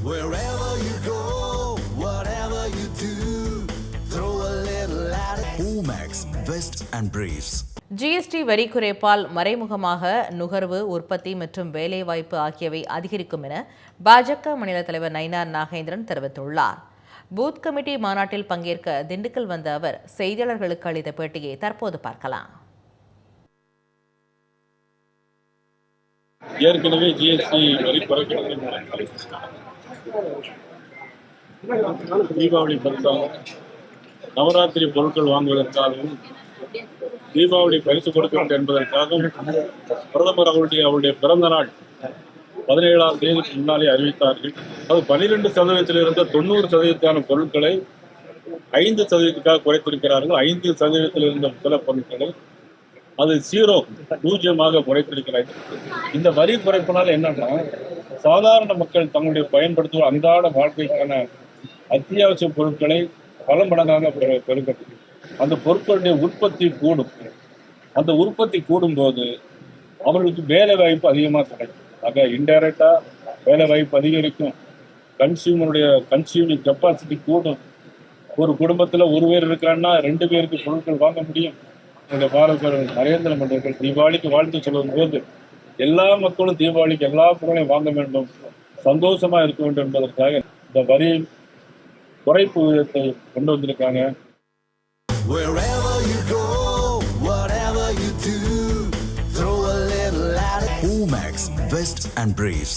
Wherever you go, whatever you do, throw a little at it. Omax, Vest and Briefs. GST வரி குறைப்பால் மறைமுகமாக நுகர்வு, உற்பத்தி மற்றும் வேலைவாய்ப்பு ஆகியவை அதிகரிக்கும் என பாஜக மாநில தலைவர் நயினார் நாகேந்திரன் தெரிவித்துள்ளார். பூத் கமிட்டி மாநாட்டில் பங்கேற்க திண்டுக்கல் வந்த அவர் செய்தியாளர்களுக்கு அளித்த பேட்டியை தற்போது பார்க்கலாம். ஏற்கனவே ஜிஎஸ்டி வரி குறைக்கப்பட்டு தீபாவளி பரிசாக நவராத்திரி பொருட்கள் வாங்குவதற்காகவும் தீபாவளி பரிசு கொடுக்க வேண்டும் என்பதற்காகவும் பிரதமர் அவருடைய பிறந்த நாள் 17ஆம் தேதிக்கு முன்னாலே அறிவித்தார்கள். அது 12% 90% பொருட்களை 5% குறைத்திருக்கிறார்கள். 5% இருந்த சில பொருட்களை அது 0% குறைத்திருக்கிறார்கள். இந்த வரி குறைப்பினால் என்னன்னா, சாதாரண மக்கள் தங்களுடைய பயன்படுத்தும் அன்றாட வாழ்க்கைக்கான அத்தியாவசிய பொருட்களை பல மடங்காக பெருக்கப்படும். அந்த பொருட்களுடைய உற்பத்தி கூடும். அந்த உற்பத்தி கூடும்போது அவர்களுக்கு வேலை வாய்ப்பு அதிகமாக கிடைக்கும். ஆக இன்டைரக்டா வேலை வாய்ப்பு அதிகரிக்கும். கன்சியூமிங் கெப்பாசிட்டி கூடும். ஒரு குடும்பத்தில் ஒரு பேர் இருக்காங்கன்னா 2 பேருக்கு பொருட்கள் வாங்க முடியும். பாரத நரேந்திர மோடி தீபாவளிக்கு வாழ்த்து சொல்லும் போது எல்லா மக்களும் தீபாவளிக்கு எல்லா பொருளையும் வாங்க வேண்டும், சந்தோஷமா இருக்க வேண்டும் என்பதற்காக இந்த வரி குறைப்பு விகிதத்தை கொண்டு வந்திருக்காங்க. Wherever you go, whatever you do, throw a little at it. Omax, Vest and Briefs.